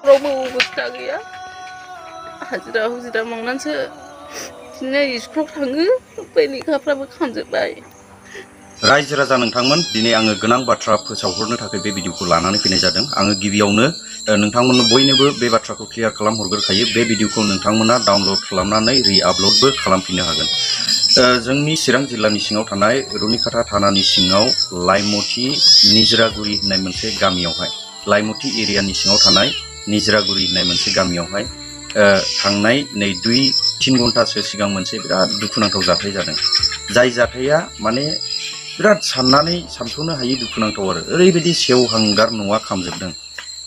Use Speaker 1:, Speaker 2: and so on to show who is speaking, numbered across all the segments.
Speaker 1: न'खरावबो अबस्था गैया हाजिरा हुजिरा मावनानैसो बिदिनो स्कुलाव थाङो ओमफ्राय लेखाफ्राबो खामजोब्बाय।
Speaker 2: रायजो राजा नोंथांमोन दिनै आङो गोनां बाथ्रा फोसावहरनो थाखाय बे भिडिअखौ लानानै फैनाय जादों। आङो गिबियावनो नोंथांमोननो बयनोबो बे बाथ्राखौ क्लियार खालामहरग्रोखायो। बे भिडिअखौ नोंथांमोना डाउनलड खालामनानै रि-आपल'डबो खालामफिननो हागोन। जोंनि चिरां जिल्लानि सिङाव थानाय रुनिकाटा थानानि सिङाव लाइमथि निजरागुरि होननाय मोनसे गामियावहाय लाइमथि एरियानि सिङाव थानाय निजरागुरि होननाय मोनसे गामियावहाय थांनाय नै 2-3 घन्टासो सिगां मोनसे बिराद दुखुनांथाव जाथाय जादों। जाय जाथाया माने बिराद साननानै सानस'नो हायै दुखुनांथाव आरो ओरैबायदि सेवहांगार न'आ खामजोबदों।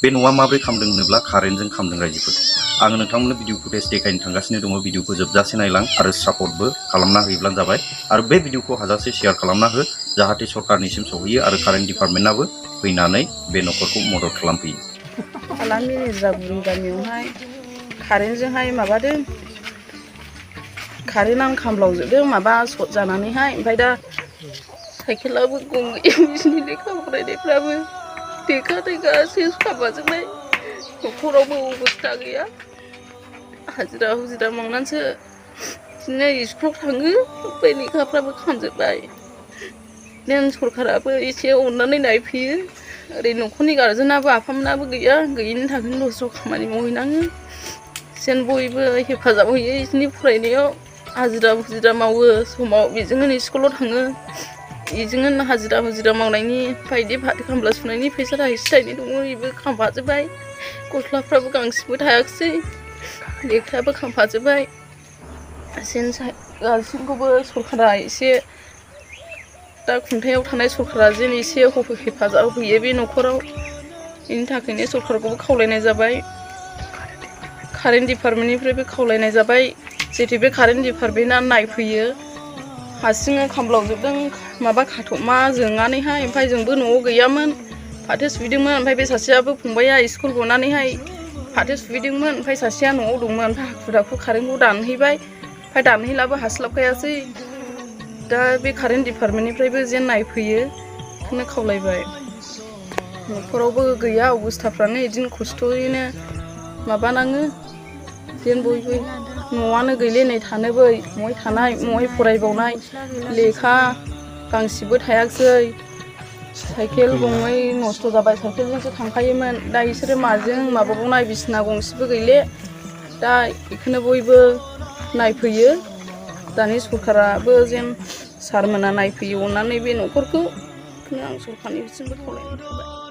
Speaker 2: बे न'आ माब्रै खामदों होनोब्ला कारेन्टजों खामदों रायजोफोर। आङो नोंथांमोननो भिडिअ फुटेज देखायनो थांगासिनो दङ। भिडिअखौ जोबजासे नायलां आरो सापर्टबो खालामना होयोब्लानो जाबाय। आरो बे भिडिअखौ हाजासे शेयार खालामना हो जाहाथे सरकारनिसिम सहैयो आरो कारेन्ट डिपार्टमेन्टआबो फैनानै बे न'खरखौ मदद खालामफैयो।
Speaker 1: आलामि निजरागुरि गामियावहाय कारेन्टजोंहाय माबादों कारेन्टआनो खामब्लावजोबदों माबा सर्ट जानानैहाय ओमफ्राय दा साइकेलाबो गंनै बिसिनि लेखा फरायनायफ्राबो लेखा सेस खामाजोबनाय न'खरावबो अबस्था गैया हाजिरा हुजिरा मावनानैसो बिदिनो स्कुलाव थाङो ओमफ्राय लेखाफ्राबो खामजोब्बाय। बिदिनो सरकाराबो एसे अननानै नायफैयो। ओरै न'खरनि गारजेनाबो आफामोनाबो गैया गैयिनि थाखायनो दस्रायाव खामानि मावहैनाङो। जेन बयबो हेफाजाब होयो बिसोरनि फरायनायाव हाजिरा हुजिरा मावो समाव बेजोंनो स्कुलाव थाङो बेजोंनो हाजिरा हुजिरा मावनायनि बायदि फाथो खामला सुनायनि फैसा थाइसे थाइनै दङ बेबो खामफाजोब्बाय। गस्लाफ्राबो गांसेबो थायाखिसै लेखायाबो खामफाजोब्बाय। गासैखौबो सरकारा एसे दा खुंथायाव थानाय सरकारा जेन एसे हेफाजाब होयो बे न'खराव बेनि थाखायनो सरकारखौबो खावलायनाय जाबाय। कारेन्ट डिपार्टमेन्टनिफ्रायबो खावलायनाय जाबाय जेरै बे कारेन्ट डिपार्टमेन्टआ नायफैयो। हारसिङै खामब्लावजोबदों माबा खाथ'मा जोंनानैहाय ओमफ्राय जोंबो न'आव गैयामोन फाथो सुहैदोंमोन। ओमफ्राय बे सासेयाबो फंबाया स्कुल गनानैहाय फाथो सुहैदोंमोन ओमफ्राय सासेया न'आव दंमोन ओमफ्राय हाखु दाखु कारेन्टखौ दानहैबाय ओमफ्राय दानहैलाबो हास्लाबखायासै। दा बे कारेन्ट डिपार्टमेन्टनिफ्रायबो जेन नायफैयो बेखौनो खावलायबाय। न'खरावबो गैया अबस्थाफ्रानो बिदिनो खस्थ'यैनो माबानाङो जेन बयबो न'आनो गैले नै थानोबो मय थानाय मय फरायबावनाय लेखा गांसेबो थायाखिसै। साइकेल गंनै नस्थ' जाबाय साइकेलजोंसो थांखायोमोन दा बिसोरो माजों माबाबावनाय बिसिना गंसेबो गैले। दा बेखौनो बयबो नायफैयो दानि सरकाराबो जेन सारमोना नायफैयो अननानै बे न'खरखौ बेखौनो आं सरकारनिसिमबो खावलायनाय थाबाय।